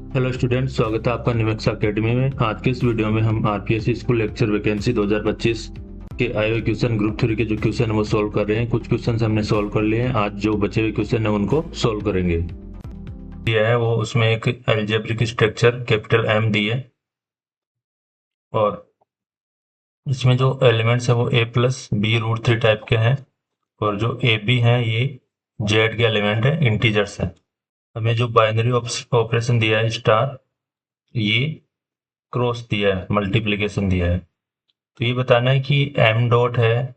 Hello student, स्वागत है आपका निमेक्स अकेडमी में। आज के इस वीडियो में हम आरपीएससी स्कूल लेक्चर वैकेंसी 2025 के आए हुए क्वेश्चन ग्रुप 3 के जो क्वेश्चन है वो सोल्व कर रहे हैं। कुछ क्वेश्चन हमने सोल्व कर लिए हैं, आज जो बचे हुए क्वेश्चन है उनको सोल्व करेंगे। दिया है वो उसमें एक अलजेब्रिक स्ट्रक्चर कैपिटल एम दी है और इसमें जो एलिमेंट्स है वो a plus B root 3 type के हैं और जो ए बी है ये जेड के एलिमेंट है, इंटीजर्स है। हमें जो बाइनरी ऑपरेशन दिया है स्टार, ये क्रॉस दिया है, मल्टीप्लीकेशन दिया है। तो ये बताना है कि एम डॉट है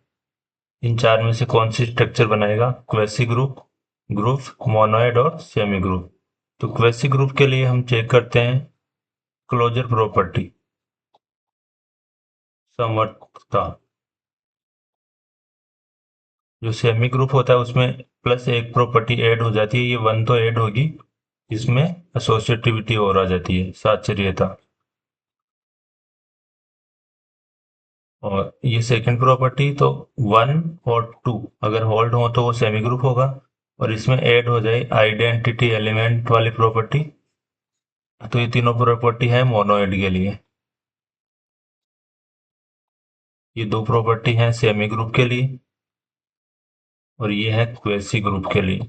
इन चार में से कौन सी स्ट्रक्चर बनाएगा, क्वेसी ग्रुप, ग्रुप, मोनोइड और सेमी ग्रुप। तो क्वेसी ग्रुप के लिए हम चेक करते हैं क्लोजर प्रॉपर्टी, समवर्तता। जो सेमी ग्रुप होता है उसमें प्लस एक प्रॉपर्टी ऐड हो जाती है, ये वन तो ऐड होगी, इसमें एसोसिएटिविटी और आ जाती है, साचर्यता। और ये सेकंड प्रॉपर्टी तो वन और टू अगर होल्ड हो तो वो सेमी ग्रुप होगा, और इसमें ऐड हो जाए आइडेंटिटी एलिमेंट वाली प्रॉपर्टी, तो ये तीनों प्रॉपर्टी है मोनोइड के लिए। ये दो प्रॉपर्टी है सेमी ग्रुप के लिए और ये है क्वेसी ग्रुप के लिए।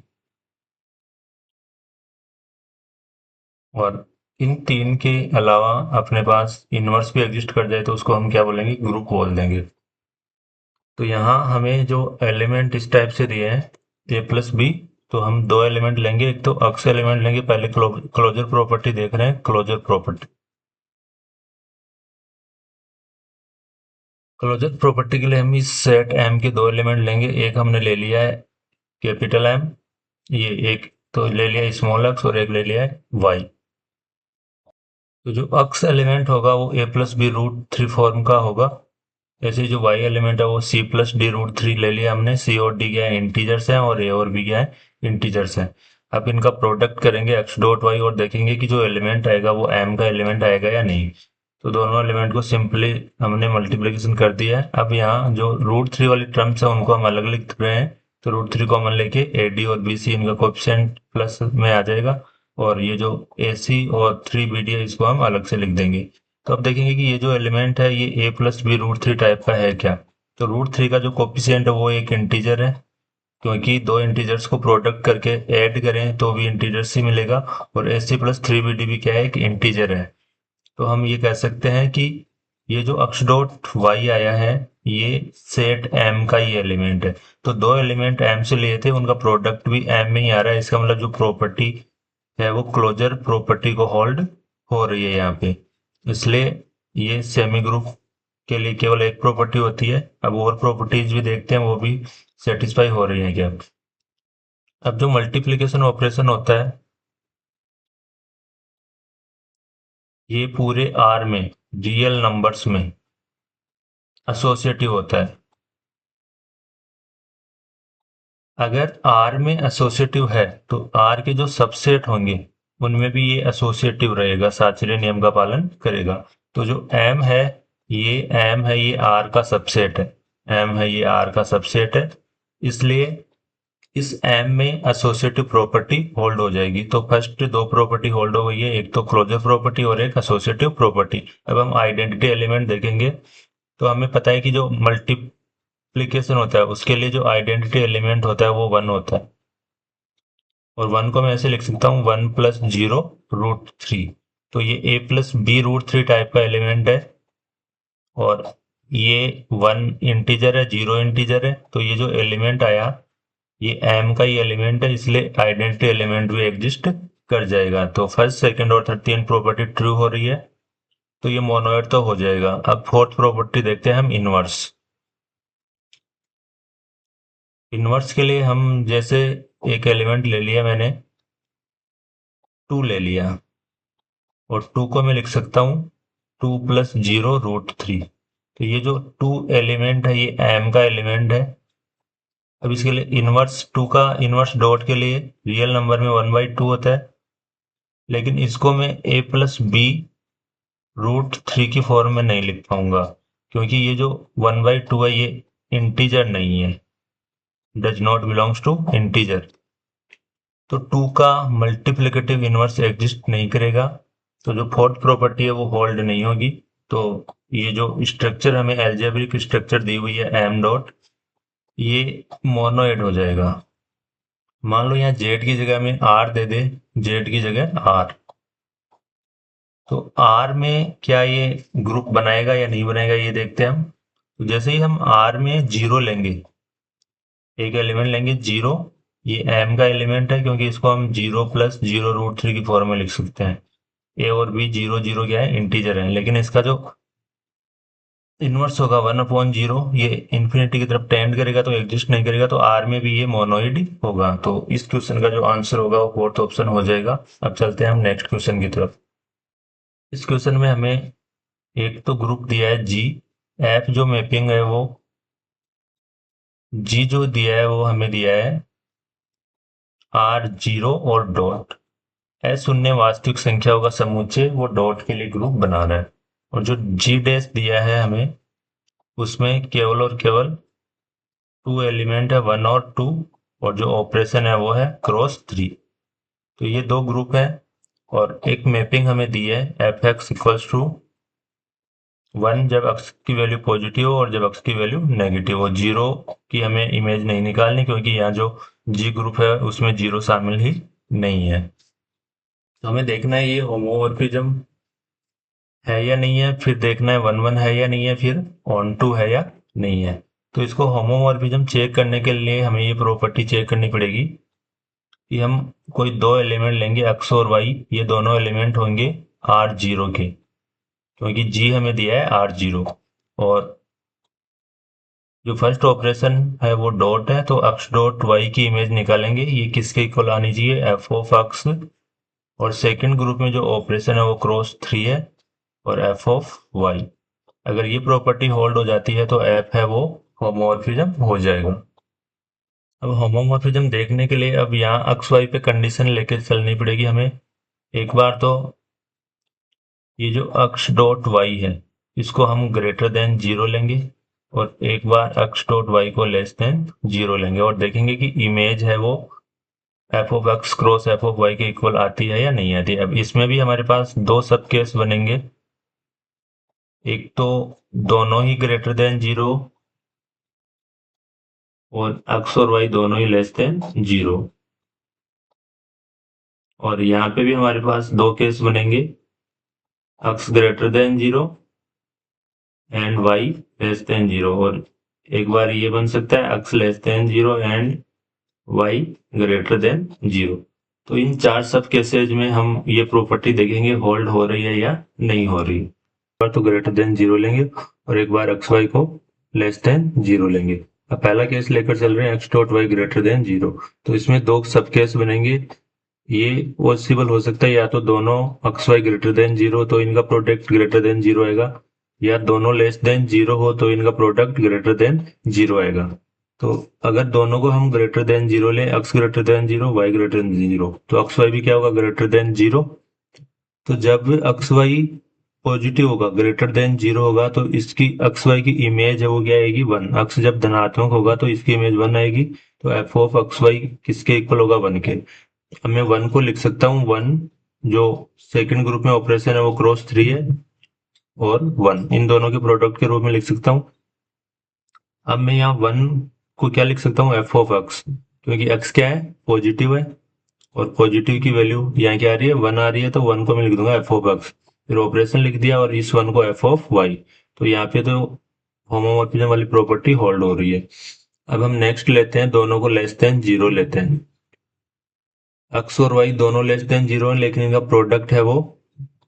और इन तीन के अलावा अपने पास इनवर्स भी एग्जिस्ट कर जाए तो उसको हम क्या बोलेंगे, ग्रुप बोल देंगे। तो यहाँ हमें जो एलिमेंट इस टाइप से दिए हैं ए प्लस बी, तो हम दो एलिमेंट लेंगे, एक तो अक्स एलिमेंट लेंगे। पहले क्लोजर प्रॉपर्टी देख रहे हैं, क्लोजर प्रॉपर्टी। क्लोजर प्रॉपर्टी के लिए हम इस सेट एम के दो एलिमेंट लेंगे। एक हमने ले लिया है कैपिटल एम, ये एक तो ले लिया स्मॉल एक्स और एक ले लिया है वाई। तो जो अक्स एलिमेंट होगा वो ए प्लस बी रूट 3 फॉर्म का होगा। ऐसे जो वाई एलिमेंट है वो सी प्लस डी रूट 3 ले लिया हमने। सी और डी क्या है, इंटीजर्स हैं, और ए और बी क्या है, इंटीजर्स हैं। अब इनका प्रोडक्ट करेंगे एक्स डॉट वाई और देखेंगे कि जो एलिमेंट आएगा वो एम का एलिमेंट आएगा या नहीं। तो दोनों एलिमेंट को सिंपली हमने मल्टीप्लीकेशन कर दिया है। अब यहाँ जो रूट 3 वाली टर्म्स है उनको हम अलग लिख रहे हैं। तो रूट 3 कॉमन लेके ए डी और बी सी इनका कोएफिशिएंट प्लस में आ जाएगा, और ये जो ए सी और 3 बी डी है इसको हम अलग से लिख देंगे। तो अब देखेंगे कि ये जो एलिमेंट है ये ए प्लस बी रूट 3 टाइप का है क्या। तो रूट 3 का जो कोफिशिएंट है वो एक इंटीजर है, क्योंकि दो इंटीजर्स को प्रोडक्ट करके ऐड करें तो भी इंटीजर्स ही मिलेगा, और ए सी प्लस 3 बी डी भी क्या है, एक इंटीजर है। तो हम ये कह सकते हैं कि ये जो अक्स डॉट वाई आया है ये सेट एम का ही एलिमेंट है। तो दो एलिमेंट एम से लिए थे, उनका प्रोडक्ट भी एम में ही आ रहा है। इसका मतलब जो प्रॉपर्टी है वो क्लोजर प्रॉपर्टी को होल्ड हो रही है यहाँ पे। इसलिए ये सेमी ग्रुप के लिए केवल एक प्रॉपर्टी होती है। अब और प्रॉपर्टीज भी देखते हैं वो भी सेटिस्फाई हो रही है क्या। अब जो मल्टीप्लिकेशन ऑपरेशन होता है ये पूरे आर में, रियल नंबर्स में एसोसिएटिव होता है। अगर आर में एसोसिएटिव है तो आर के जो सबसेट होंगे उनमें भी ये एसोसिएटिव रहेगा, साचर्य नियम का पालन करेगा। तो जो एम है, ये आर का सबसेट है। एम है ये आर का सबसेट है, इसलिए इस एम में एसोसिएटिव प्रॉपर्टी होल्ड हो जाएगी। तो फर्स्ट दो प्रॉपर्टी होल्ड हो गई है, एक तो क्लोजर प्रॉपर्टी और एक एसोसिएटिव प्रॉपर्टी। अब हम आइडेंटिटी एलिमेंट देखेंगे तो हमें पता है कि जो मल्टीप्लीकेशन होता है उसके लिए जो आइडेंटिटी एलिमेंट होता है वो वन होता है, और वन को मैं ऐसे लिख सकता हूँ वन प्लस जीरो रूट 3। तो ये ए प्लस बी रूट 3 टाइप का एलिमेंट है, और ये वन इंटीजर है, जीरो इंटीजर है। तो ये जो एलिमेंट आया ये एम का ही एलिमेंट है, इसलिए आइडेंटिटी एलिमेंट भी एग्जिस्ट कर जाएगा। तो फर्स्ट सेकंड और थर्ड तीन प्रॉपर्टी ट्रू हो रही है, तो ये मोनोइड तो हो जाएगा। अब फोर्थ प्रॉपर्टी देखते हैं हम, इनवर्स। इनवर्स के लिए हम जैसे एक एलिमेंट ले लिया मैंने, टू ले लिया, और टू को मैं लिख सकता हूँ टू प्लस जीरो रूट 3। तो ये जो टू एलिमेंट है ये एम का एलिमेंट है। अब इसके लिए इनवर्स टू का इनवर्स डॉट के लिए रियल नंबर में 1/2 होता है, लेकिन इसको मैं ए प्लस बी रूट 3 की फॉर्म में नहीं लिख पाऊंगा, क्योंकि ये जो 1/2 है ये इंटीजर नहीं है, does not belongs to integer. तो टू का मल्टीप्लिकेटिव इनवर्स एग्जिस्ट नहीं करेगा, तो जो फोर्थ प्रॉपर्टी है वो होल्ड नहीं होगी। तो ये जो स्ट्रक्चर हमें एल्जेब्रिक स्ट्रक्चर दी हुई है एम डॉट, ये मोनोइड हो जाएगा। मान लो यहाँ जेड की जगह में आर दे दे, जेड की जगह आर, तो आर में क्या ये ग्रुप बनाएगा या नहीं बनाएगा ये देखते हैं हम। तो जैसे ही हम आर में जीरो लेंगे, एक एलिमेंट लेंगे जीरो, ये एम का एलिमेंट है क्योंकि इसको हम zero plus zero root three की फॉर्म में लिख सकते हैं। ए और बी जीरो जीरो क्या है, इंटीजर है, लेकिन इसका जो इनवर्स होगा वन अपॉन जीरो, ये इन्फिनिटी की तरफ टेंड करेगा तो एग्जिस्ट नहीं करेगा, तो आर में भी ये मोनोइड होगा। तो इस क्वेश्चन का जो आंसर होगा वो फोर्थ ऑप्शन हो जाएगा। अब चलते हैं हम नेक्स्ट क्वेश्चन की तरफ। इस क्वेश्चन में हमें एक तो ग्रुप दिया है जी, एफ जो मैपिंग है वो जी जो दिया है वो हमें दिया है आर जीरो और डॉट, एस शून्य वास्तविक संख्याओं का समुच्चय, वो डॉट के लिए ग्रुप बना रहा है। और जो जी डैश दिया है हमें, उसमें केवल और केवल टू एलिमेंट है, वन और टू, और जो ऑपरेशन है वो है क्रॉस थ्री। तो ये दो ग्रुप है और एक मैपिंग हमें दी है f x equals to one जब एक्स की वैल्यू पॉजिटिव हो और जब एक्स की वैल्यू नेगेटिव हो। जीरो की हमें इमेज नहीं निकालनी क्योंकि यहाँ जो जी ग्रुप है उसमें जीरो शामिल ही नहीं है। तो हमें देखना है ये होमोमॉर्फिज्म है या नहीं है, फिर देखना है वन वन है या नहीं है, फिर ऑन टू है या नहीं है। तो इसको होमोमॉर्फिज्म चेक करने के लिए हमें ये प्रॉपर्टी चेक करनी पड़ेगी कि हम कोई दो एलिमेंट लेंगे एक्स और वाई, ये दोनों एलिमेंट होंगे आर जीरो के, क्योंकि जी हमें दिया है आर जीरो। और जो फर्स्ट ऑपरेशन है वो डॉट है, तो एक्स डॉट वाई की इमेज निकालेंगे, ये किसके इक्वल आनी चाहिए, एफ ऑफ एक्स। और सेकंड ग्रुप में जो ऑपरेशन है वो क्रॉस थ्री है और एफ ऑफ वाई। अगर ये प्रॉपर्टी होल्ड हो जाती है तो एफ है वो होमोमॉर्फिज्म हो जाएगा। अब होमोमॉर्फिज्म देखने के लिए अब यहाँ एक्स वाई पे कंडीशन लेके चलनी पड़ेगी हमें। एक बार तो ये जो एक्स डॉट वाई है इसको हम ग्रेटर देन जीरो लेंगे, और एक बार एक्स डॉट वाई को लेस देन जीरो लेंगे, और देखेंगे कि इमेज है वो f of x cross f of y के इक्वल आती है या नहीं आती है। अब इसमें भी हमारे पास दो सब केस बनेंगे, एक तो दोनों ही ग्रेटर देन जीरो और एक्स और वाई दोनों ही लेस देन जीरो। और यहाँ पे भी हमारे पास दो केस बनेंगे, x greater than zero and y less than zero. और एक बार ये बन सकता है x less than zero and y greater than zero. तो इन चार सब केसेज में हम ये प्रॉपर्टी देखेंगे होल्ड हो रही है या नहीं हो रही। एक बार तो ग्रेटर देन जीरो लेंगे और एक बार एक्स वाई को लेस देन जीरो लेंगे। अब पहला केस लेकर चल रहे हैं x dot y greater than zero, तो इसमें दो सब केस बनेंगे। ये पॉसिबल हो सकता है या तो दोनों x y greater than zero तो इनका प्रोडक्ट ग्रेटर देन जीरो आएगा, या दोनों लेस देन जीरो हो तो इनका प्रोडक्ट ग्रेटर देन जीरो आएगा। तो अगर दोनों को हम ग्रेटर देन जीरो ले, x greater than zero y greater than zero, तो एक्स वाई भी क्या होगा, ग्रेटर देन जीरो। तो जब एक्स वाई पॉजिटिव होगा, ग्रेटर देन जीरो होगा, तो इसकी एक्स वाई की इमेज है वो क्या आएगी, वन। एक्स जब धनात्मक होगा तो इसकी इमेज वन आएगी, तो एफ ऑफ एक्स वाई किसके इक्वल होगा, वन के। अब मैं वन को लिख सकता हूँ, वन जो सेकंड ग्रुप में ऑपरेशन है वो क्रॉस थ्री है, और वन इन दोनों के प्रोडक्ट के रूप में लिख सकता हूँ। अब मैं यहाँ वन को क्या लिख सकता हूँ, एफ ऑफ एक्स, क्योंकि एक्स क्या है, पॉजिटिव है, और पॉजिटिव की वैल्यू यहाँ क्या आ रही है, वन आ रही है, तो वन को मैं लिख दूंगा एफ ऑफ एक्स, फिर ऑपरेशन लिख दिया और इस वन को एफ ऑफ वाई। तो यहाँ पे तो होमोमॉर्फिज्म वाली प्रॉपर्टी होल्ड हो रही है। अब हम नेक्स्ट लेते हैं, दोनों को लेस देन जीरो लेते हैं। एक्स और वाई दोनों लेस देन जीरो है, लेकिन इनका प्रोडक्ट है वो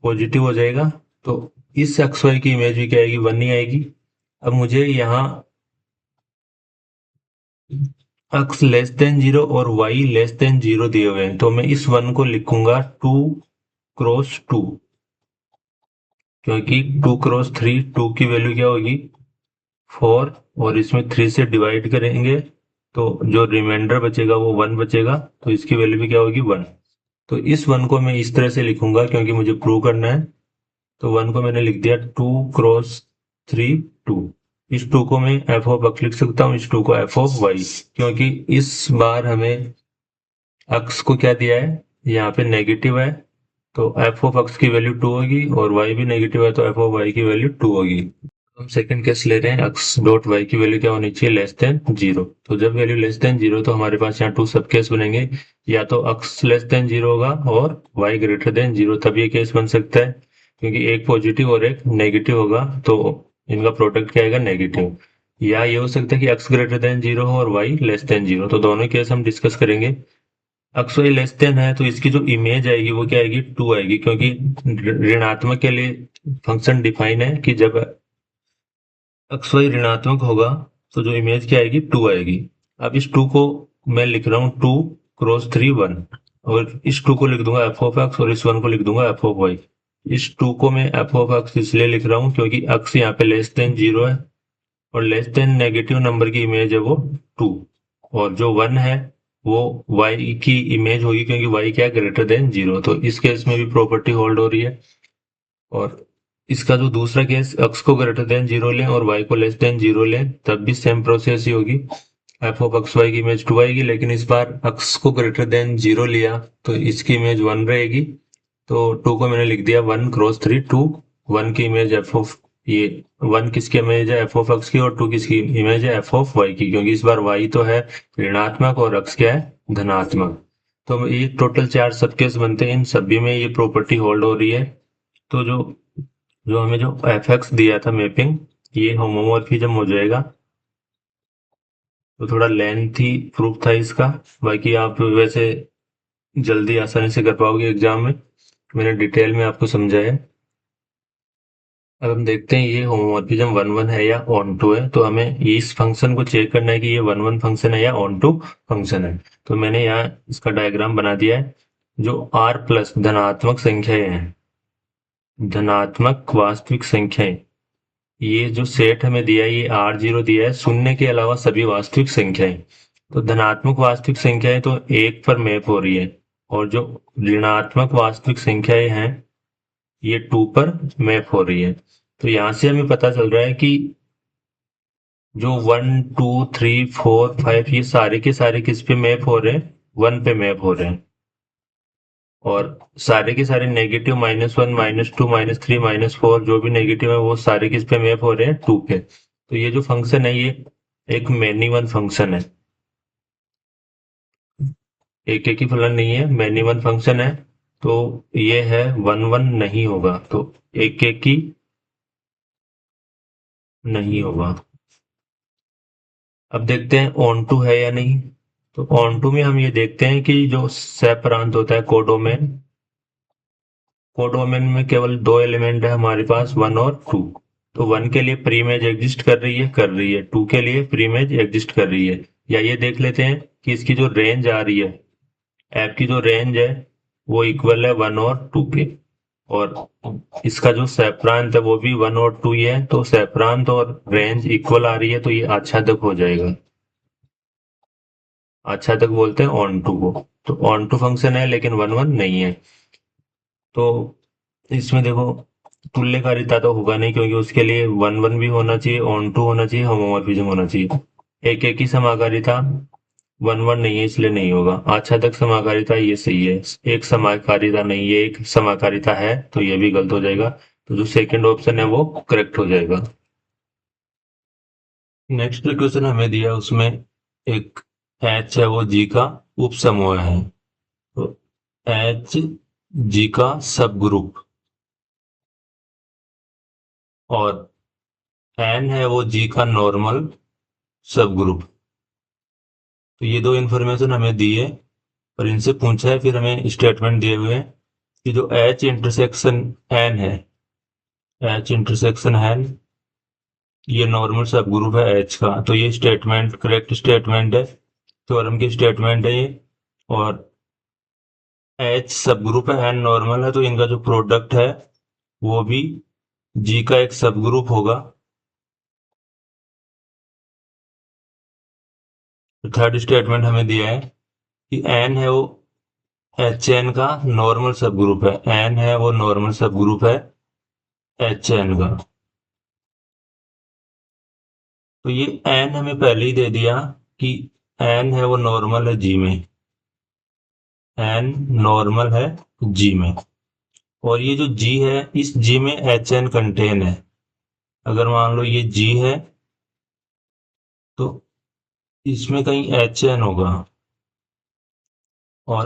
पॉजिटिव हो जाएगा, तो इस एक्स वाई की इमेज भी क्या आएगी, वन ही आएगी। अब मुझे यहाँ एक्स लेस देन जीरो और वाई लेस देन जीरो दिए हुए हैं, तो मैं इस वन को लिखूंगा टू क्रॉस टू, क्योंकि टू क्रॉस थ्री, टू की वैल्यू क्या होगी, फोर, और इसमें थ्री से डिवाइड करेंगे तो जो रिमाइंडर बचेगा वो वन बचेगा, तो इसकी वैल्यू भी क्या होगी, वन। तो इस वन को मैं इस तरह से लिखूंगा क्योंकि मुझे प्रूव करना है। तो वन को मैंने लिख दिया टू क्रॉस थ्री टू। इस टू को मैं एफ ऑफ एक्स लिख सकता हूँ, इस टू को एफ ऑफ वाई, क्योंकि इस बार हमें एक्स को क्या दिया है, यहाँ पे नेगेटिव है, तो एफ ऑफ एक्स की वैल्यू 2 होगी और वाई भी नेगेटिव है तो एफ ऑफ वाई की वैल्यू 2 होगी। हम सेकंड केस ले रहे हैं, एक्स डॉट वाई की वैल्यू क्या होनी चाहिए, लेस देन 0। तो जब वैल्यू लेस देन 0 तो हमारे पास यहाँ 2 सब केस बनेंगे, या तो एक्स लेस देन 0 होगा और वाई ग्रेटर देन 0, तब ये केस बन सकता है, क्योंकि एक पॉजिटिव और एक नेगेटिव होगा तो इनका प्रोडक्ट क्या आएगा, नेगेटिव। या ये हो सकता है कि एक्स ग्रेटर देन 0 हो और वाई लेस देन 0, तो दोनों केस हम डिस्कस करेंगे। एक्स वाई लेस देन है तो इसकी जो इमेज आएगी वो क्या आएगी, 2 आएगी, क्योंकि ऋणात्मक के लिए फंक्शन डिफाइन है कि जब एक्स वाई ऋणात्मक होगा तो जो इमेज क्या आएगी, 2 आएगी। अब इस 2 को मैं लिख रहा हूँ 2 क्रॉस 3 1, और इस 2 को लिख दूंगा एफ ऑफ एक्स और इस 1 को लिख दूंगा एफ ऑफ वाई। इस 2 को मैं एफ ऑफ एक्स इसलिए लिख रहा हूँ क्योंकि एक्स यहाँ पे लेस देन 0 है और लेस देन नेगेटिव नंबर की इमेज है वो 2, और जो 1 है वो y की इमेज होगी क्योंकि y क्या है, ग्रेटर देन 0। तो इस केस में भी प्रॉपर्टी होल्ड हो रही है। और इसका जो दूसरा केस, x को ग्रेटर देन 0 लें और y को लेस देन 0 लें, तब भी सेम प्रोसेस ही होगी, एफ ऑफ एक्स वाई की इमेज 2 आएगी, लेकिन इस बार x को ग्रेटर देन 0 लिया तो इसकी इमेज 1 रहेगी। तो 2 को मैंने लिख दिया 1 क्रॉस 3 2, 1 की इमेज एफ ऑफ, ये 1 किसकी इमेज है, एफ ऑफ एक्स की, और 2 किसकी इमेज है, एफ ऑफ वाई की, क्योंकि इस बार y तो है ऋणात्मक और x क्या है, धनात्मक। तो ये टोटल 4 सब केस बनते हैं, इन सभी में ये प्रॉपर्टी होल्ड हो रही है। तो जो जो हमें जो एफ एक्स दिया था मैपिंग, ये होमोमॉर्फिज्म हो जाएगा। तो थोड़ा लेंथी प्रूफ था इसका, बाकी आप वैसे जल्दी आसानी से कर पाओगे एग्जाम में, मैंने डिटेल में आपको समझाया। अब हम देखते हैं ये होमोमॉर्फिज्म 1 1 है या ऑन टू है, तो हमें इस फंक्शन को चेक करना है कि ये 1 1 फंक्शन है या ऑन टू फंक्शन है। तो मैंने यहाँ इसका डायग्राम बना दिया है। जो r प्लस धनात्मक संख्याएं हैं, धनात्मक वास्तविक संख्याएं, ये जो सेट हमें दिया है, ये r0 दिया है, शून्य के अलावा सभी वास्तविक संख्याएं। तो धनात्मक वास्तविक संख्याएं तो 1 पर मैप हो रही है, और जो ऋणात्मक वास्तविक संख्याएं हैं ये 2 पर मैप हो रही है। तो यहां से हमें पता चल रहा है कि जो 1 2 3 4 5 ये सारे के सारे किस पे मैप हो रहे हैं, 1 पे मैप हो रहे हैं। और सारे के सारे नेगेटिव -1 -2 -3 -4 जो भी नेगेटिव है वो सारे किस पे मैप हो रहे हैं, 2 पे। तो ये जो फंक्शन है ये एक मैनी वन फंक्शन है, एक एक ही फलन नहीं है, मैनी वन फंक्शन है। तो ये है 1 1 नहीं होगा, तो एक एक ही नहीं होगा। अब देखते हैं ऑन टू है या नहीं। तो ऑन टू में हम ये देखते हैं कि जो सेपरांत होता है कोडोमेन, कोडोमेन में केवल 2 एलिमेंट है हमारे पास, 1 और 2। तो 1 के लिए प्री इमेज एग्जिस्ट कर रही है, 2 के लिए प्री इमेज एग्जिस्ट कर रही है। या ये देख लेते हैं कि इसकी जो रेंज आ रही है, ऐप की जो रेंज है वो इक्वल है 1 और 2 के, और इसका जो सेपरांत है वो भी 1 और 2 ही है, तो सेपरांत और रेंज इक्वल आ रही है, तो ये आच्छादक हो जाएगा। आच्छादक बोलते हैं ऑन टू को। तो ऑन टू फंक्शन है लेकिन 1 1 नहीं है। तो इसमें देखो तुल्यकारिता तो होगा नहीं, क्योंकि उसके लिए 1 1 भी होना चाहिए, ऑन टू होना चाहिए, होमोमॉर्फिज्म होना चाहिए। एक एक ही समाकारिता 1 1 नहीं है इसलिए नहीं होगा। आच्छादक समाकारिता ये सही है, एक समाकारिता नहीं, ये एक समाकारिता है, तो ये भी गलत हो जाएगा। तो जो सेकंड ऑप्शन है वो करेक्ट हो जाएगा। नेक्स्ट क्वेश्चन हमें दिया, उसमें एक एच है वो जी का उप समूह है। तो एच जी का सब ग्रुप, और एन है वो जी का नॉर्मल सब ग्रुप। तो ये दो इन्फॉर्मेशन हमें दी है और इनसे पूछा है, फिर हमें स्टेटमेंट दिए हुए हैं कि जो एच इंटरसेक्शन एन है, एच इंटरसेक्शन एन ये नॉर्मल सब ग्रुप है एच का। तो ये स्टेटमेंट करेक्ट स्टेटमेंट है, थ्योरम की स्टेटमेंट है ये। और एच सब ग्रुप है, एन नॉर्मल है, तो इनका जो प्रोडक्ट है वो भी जी का एक सब ग्रुप होगा। थर्ड स्टेटमेंट हमें दिया है कि एन है वो एच एन का नॉर्मल सब ग्रुप है, एन है वो नॉर्मल सब ग्रुप है एच एन का। तो ये एन हमें पहले ही दे दिया कि एन है वो नॉर्मल है जी में, एन नॉर्मल है जी में। और ये जो G है, इस G में HN कंटेन है। अगर मान लो ये G है तो इसमें कहीं HN होगा, और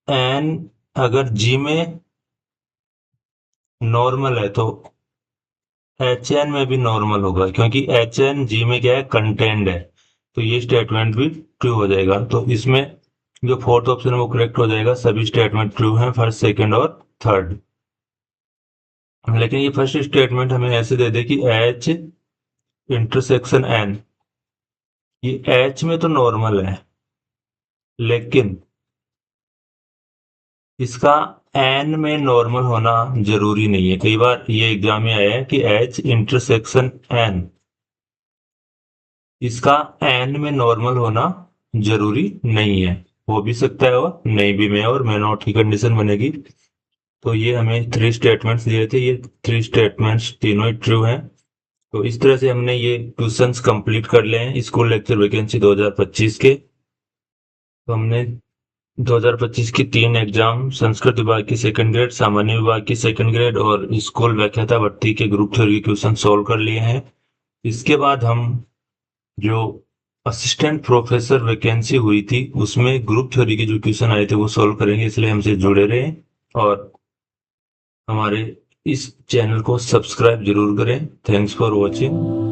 N अगर G में नॉर्मल है तो HN में भी नॉर्मल होगा, क्योंकि HN G में क्या है, कंटेंड है। तो ये स्टेटमेंट भी ट्रू हो जाएगा। तो इसमें जो फोर्थ ऑप्शन है वो करेक्ट हो जाएगा। सभी स्टेटमेंट ट्रू हैं, फर्स्ट, सेकंड और थर्ड। लेकिन ये फर्स्ट स्टेटमेंट हमें ऐसे दे दे कि H इंटरसेक्शन N, ये H में तो नॉर्मल है, लेकिन इसका N में नॉर्मल होना जरूरी नहीं है। कई बार ये एग्जाम में आया है कि H इंटरसेक्शन N, इसका N में नॉर्मल होना जरूरी नहीं है। हो भी सकता है और नहीं भी, में और मे नॉट की कंडीशन बनेगी। तो ये हमें थ्री स्टेटमेंट्स दिए थे, ये थ्री स्टेटमेंट्स तीनों ही ट्रू हैं। तो इस तरह से हमने ये क्वेश्चंस कंप्लीट कर लिए हैं स्कूल लेक्चर वैकेंसी 2025 के। तो हमने 2025 की 3 एग्जाम, संस्कृत विभाग की सेकंड ग्रेड, सामान्य विभाग की सेकंड ग्रेड और स्कूल व्याख्याता भर्ती के ग्रुप थ्योरी के क्वेश्चन सोल्व कर लिए हैं। इसके बाद हम जो असिस्टेंट प्रोफेसर वैकेंसी हुई थी उसमें ग्रुप थ्योरी के जो क्वेश्चन आए थे वो सोल्व करेंगे, इसलिए हमसे जुड़े रहें और हमारे इस चैनल को सब्सक्राइब जरूर करें। Thanks for watching.